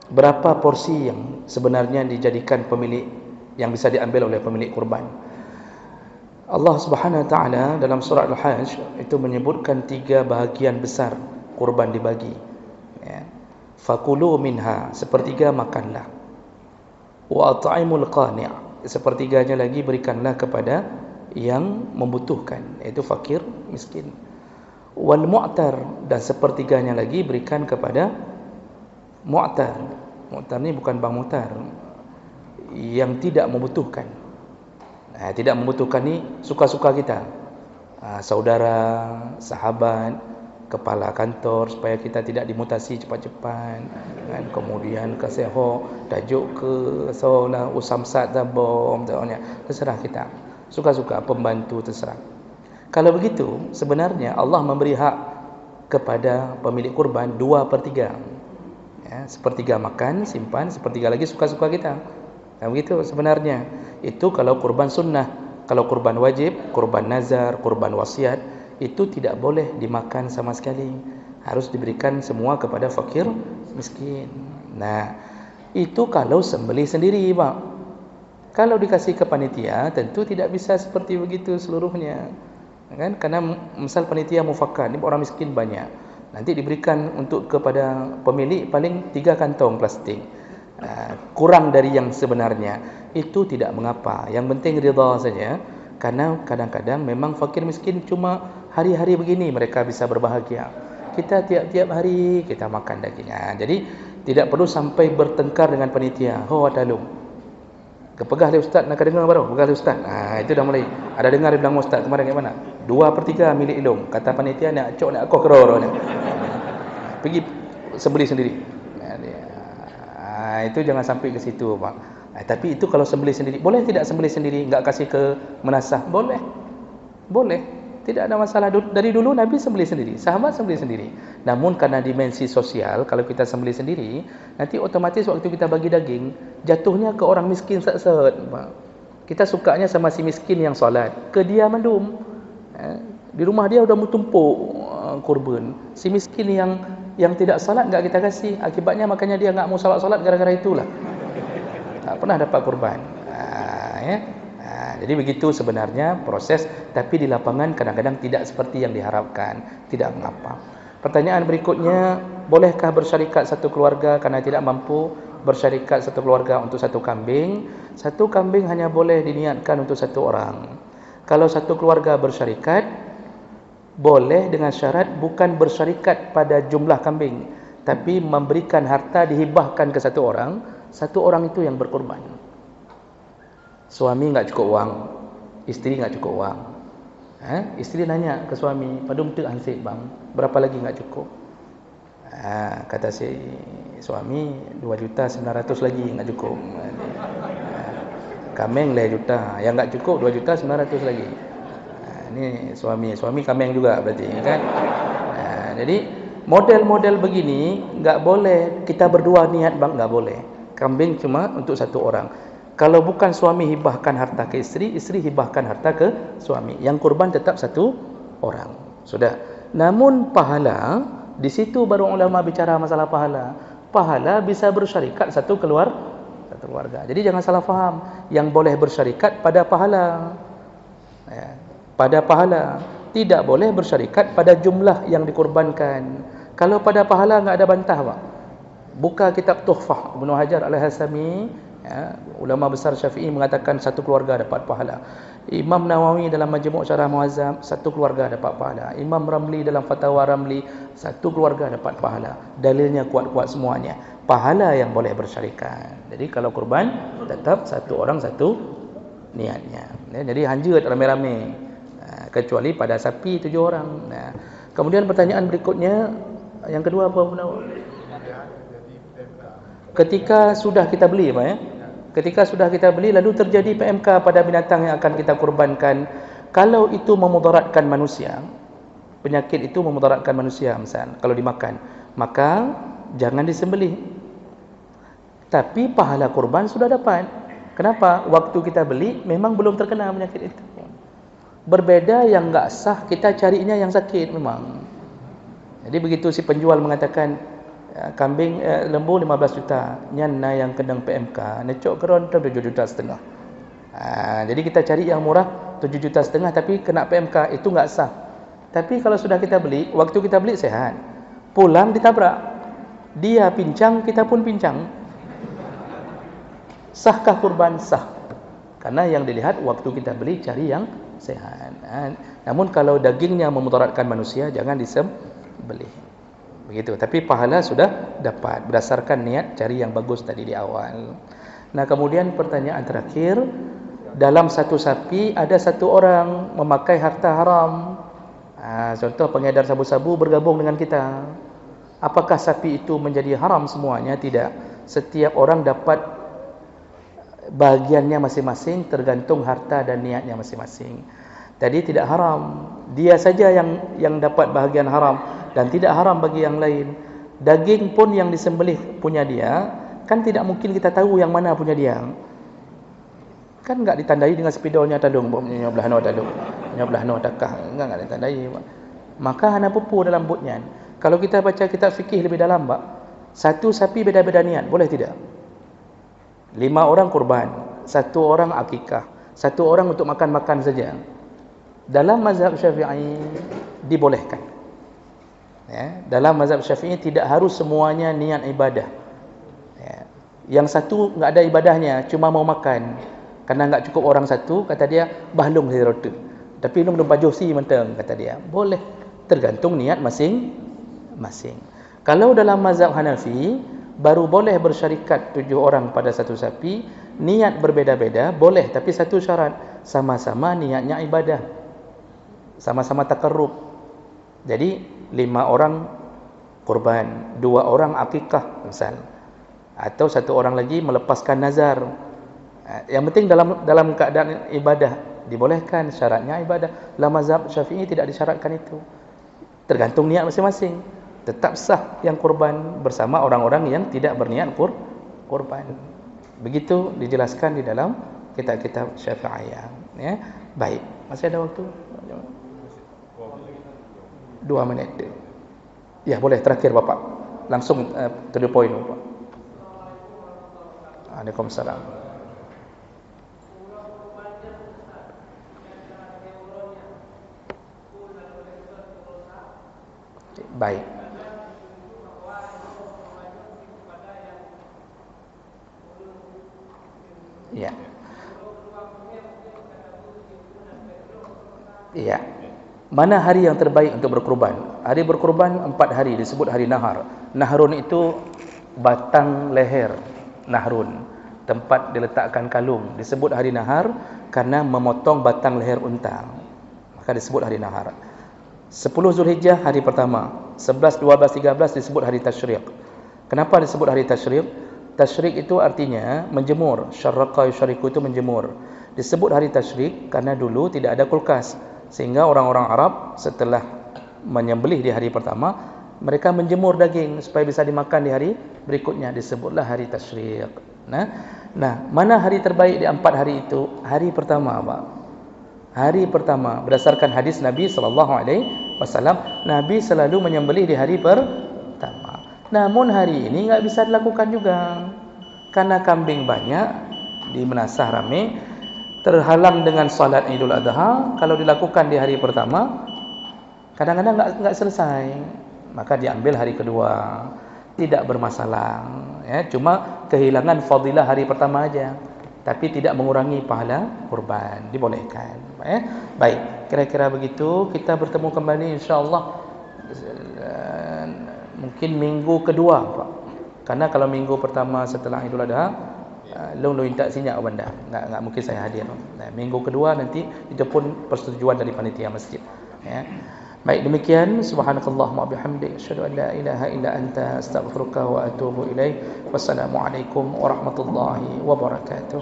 Berapa porsi yang sebenarnya dijadikan pemilik yang bisa diambil oleh pemilik kurban? Allah Subhanahu wa taala dalam surah Al-Hajj itu menyebutkan 3 bahagian besar kurban dibagi. Ya. Fakulu minha, sepertiga makanlah. Wa at'imul qani', sepertiganya lagi berikanlah kepada yang membutuhkan, iaitu fakir, miskin. Wal mu'tar, dan sepertiganya lagi berikan kepada mu'tar. Mu'tar ni bukan bang mu'tar, yang tidak membutuhkan. Tidak membutuhkan ni suka-suka kita, saudara, sahabat, kepala kantor, supaya kita tidak dimutasi cepat-cepat, kan? Kemudian keseho tajuk ke solah usamsat bom, terserah kita, suka-suka, pembantu, terserah. Kalau begitu, sebenarnya Allah memberi hak kepada pemilik kurban 2/3. Ya, sepertiga makan, simpan, sepertiga lagi suka-suka kita. Nah, begitu sebenarnya. Itu kalau kurban sunnah. Kalau kurban wajib, kurban nazar, kurban wasiat, itu tidak boleh dimakan sama sekali. Harus diberikan semua kepada fakir, miskin. Nah, itu kalau sembelih sendiri, Pak. Kalau dikasih ke panitia, tentu tidak bisa seperti begitu seluruhnya. Kan? Karena misal panitia mufakat, ini orang miskin banyak, nanti diberikan untuk kepada pemilik paling 3 kantong plastik, kurang dari yang sebenarnya. Itu tidak mengapa, yang penting rida saja. Karena kadang-kadang memang fakir miskin cuma hari-hari begini mereka bisa berbahagia. Kita tiap-tiap hari kita makan dagingnya. Jadi tidak perlu sampai bertengkar dengan panitia. Ho talung, kepegah oleh ustaz, nak dengar baru pegah oleh ustaz. Itu dah mulai. Ada dengar dia bilang ustaz kemarin kat mana? 2/3 milik ilmu. Kata panitia nak cok nak kau keror ni. Pergi sembelih sendiri. Itu jangan sampai ke situ, Pak. Tapi itu kalau sembelih sendiri. Boleh tidak sembelih sendiri, enggak kasih ke menasah? Boleh. Boleh. Tidak ada masalah. Dari dulu Nabi sembelih sendiri, sahabat sembelih sendiri. Namun karena dimensi sosial, kalau kita sembelih sendiri, nanti otomatis waktu kita bagi daging, jatuhnya ke orang miskin set-set. Kita sukanya sama si miskin yang solat, ke dia mandum. Di rumah dia udah tumpuk kurban. Si miskin yang tidak salat enggak kita kasih. Akibatnya makanya dia enggak mau salat-salat gara-gara itulah. Tak pernah dapat kurban. Jadi begitu sebenarnya proses, tapi di lapangan kadang-kadang tidak seperti yang diharapkan. Tidak mengapa. Pertanyaan berikutnya, bolehkah bersyarikat satu keluarga karena tidak mampu bersyarikat satu keluarga untuk satu kambing? Satu kambing hanya boleh diniatkan untuk satu orang. Kalau satu keluarga bersyarikat, boleh dengan syarat bukan bersyarikat pada jumlah kambing, tapi memberikan harta dihibahkan ke satu orang itu yang berkorban. Suami enggak cukup uang, isteri enggak cukup uang. Isteri nanya ke suami, "Padum tu ansik bang, berapa lagi enggak cukup?" Kata si suami, 2.900.000 lagi enggak cukup. Kameng lah juta, yang enggak cukup 2.900.000 lagi. Ini suami kameng juga berarti, kan? Jadi model-model begini enggak boleh kita berdua niat bang, enggak boleh. Kambing cuma untuk satu orang. Kalau bukan suami hibahkan harta ke isteri, isteri hibahkan harta ke suami. Yang kurban tetap satu orang. Sudah. Namun pahala, di situ baru ulama bicara masalah pahala. Pahala bisa bersyarikat satu keluarga. Jadi jangan salah faham. Yang boleh bersyarikat pada pahala. Pada pahala. Tidak boleh bersyarikat pada jumlah yang dikurbankan. Kalau pada pahala enggak ada bantah, Pak. Buka kitab Tuhfah Ibnu Hajar Al-Hasami. Ulama besar Syafi'i mengatakan satu keluarga dapat pahala. Imam Nawawi dalam Majmu' Syarah Muazzam, satu keluarga dapat pahala. Imam Ramli dalam Fatwa Ramli, satu keluarga dapat pahala. Dalilnya kuat-kuat semuanya. Pahala yang boleh bersyarikat. Jadi kalau kurban tetap satu orang satu niatnya. Jadi hanjut rame-rame. Kecuali pada sapi 7 orang. Kemudian pertanyaan berikutnya, yang kedua apa? Ketika sudah kita beli, Pak, ya? Ketika sudah kita beli lalu terjadi PMK pada binatang yang akan kita kurbankan, kalau itu memudaratkan manusia, penyakit itu memudaratkan manusia misal kalau dimakan, maka jangan disembelih. Tapi pahala kurban sudah dapat. Kenapa? Waktu kita beli memang belum terkena penyakit itu. Berbeda yang enggak sah, kita carinya yang sakit memang. Jadi begitu si penjual mengatakan kambing lembu 15 juta, nyan na yang kedang PMK, necok keron 7 juta setengah. Jadi kita cari yang murah 7 juta setengah tapi kena PMK, itu enggak sah. Tapi kalau sudah kita beli, waktu kita beli sehat. Pulang ditabrak. Dia pincang, kita pun pincang. Sahkah kurban? Sah. Karena yang dilihat waktu kita beli cari yang sehat. Namun kalau dagingnya memudaratkan manusia, jangan disembelih. Begitu. Tapi pahala sudah dapat berdasarkan niat cari yang bagus tadi di awal. Nah, kemudian pertanyaan terakhir, dalam satu sapi ada satu orang memakai harta haram. Contoh pengedar sabu-sabu bergabung dengan kita. Apakah sapi itu menjadi haram semuanya? Tidak. Setiap orang dapat bahagiannya masing-masing tergantung harta dan niatnya masing-masing. Jadi tidak haram. Dia saja yang dapat bahagian haram dan tidak haram bagi yang lain. Daging pun yang disembelih punya dia, kan tidak mungkin kita tahu yang mana punya dia. Kan enggak ditandai dengan spidolnya tadung, nyobelah no tadung, nyobelah no takah, enggak ditandai. Maka hana pupu dalam butnya. Kalau kita baca kitab fikih lebih dalam, Pak, satu sapi beda-beda niat, boleh tidak? 5 orang kurban, 1 orang akikah, 1 orang untuk makan-makan saja. Dalam mazhab Syafi'i dibolehkan. Ya, dalam mazhab Syafi'i tidak harus semuanya niat ibadah. Ya. Yang satu enggak ada ibadahnya, cuma mau makan. Karena enggak cukup orang satu, kata dia, bahlung saya roti. Tapi lu belum baju si mentang, kata dia. Boleh, tergantung niat masing-masing. Kalau dalam mazhab Hanafi, baru boleh bersyarikat 7 orang pada satu sapi, niat berbeda-beda, boleh, tapi satu syarat, sama-sama niatnya ibadah. Sama-sama takarrub. Jadi 5 orang kurban, 2 orang akikah misal. Atau 1 orang lagi melepaskan nazar. Yang penting dalam keadaan ibadah dibolehkan, syaratnya ibadah. Dalam mazhab Syafi'i tidak disyaratkan itu. Tergantung niat masing-masing. Tetap sah yang kurban bersama orang-orang yang tidak berniat kurban. Begitu dijelaskan di dalam kitab-kitab Syafi'iyah. Ya, baik. Masih ada waktu? 2 menit. Ya, boleh terakhir Bapak. Langsung to the point Bapak. Waalaikumsalam. Baik. Ya. Iya. Mana hari yang terbaik untuk berkurban? Hari berkurban 4 hari disebut hari nahar. Nahrun itu batang leher. Nahrun, tempat diletakkan kalung, disebut hari nahar karena memotong batang leher unta. Maka disebut hari nahar. 10 Zulhijjah hari pertama, 11, 12, 13 disebut hari tasyriq. Kenapa disebut hari tasyriq? Tasyriq itu artinya menjemur. Syarraqa yusyriqu itu menjemur. Disebut hari tasyriq karena dulu tidak ada kulkas, sehingga orang-orang Arab setelah menyembelih di hari pertama, mereka menjemur daging supaya bisa dimakan di hari berikutnya, disebutlah hari tasyriq. Nah, mana hari terbaik di 4 hari itu? Hari pertama, Pak. Hari pertama, berdasarkan hadis Nabi SAW, Nabi selalu menyembelih di hari pertama. Namun hari ini enggak bisa dilakukan juga. Karena kambing banyak, di Menasah ramai, terhalang dengan salat Idul Adha. Kalau dilakukan di hari pertama, kadang-kadang enggak selesai. Maka diambil hari kedua. Tidak bermasalah. Ya, cuma kehilangan fadilah hari pertama aja. Tapi tidak mengurangi pahala kurban, dibolehkan. Baik, kira-kira begitu. Kita bertemu kembali insya-Allah mungkin minggu kedua, Pak. Karena kalau minggu pertama setelah Idul Adha, long tak sinyak benda. Enggak mungkin saya hadir. Nah, minggu kedua nanti itu pun persetujuan dari panitia masjid. Ya. Baik, demikian. Subhanakallahumma bihamdik, asyhadu an la ilaha illa anta, astaghfiruka wa atubu ilaik. Wassalamualaikum warahmatullahi wabarakatuh.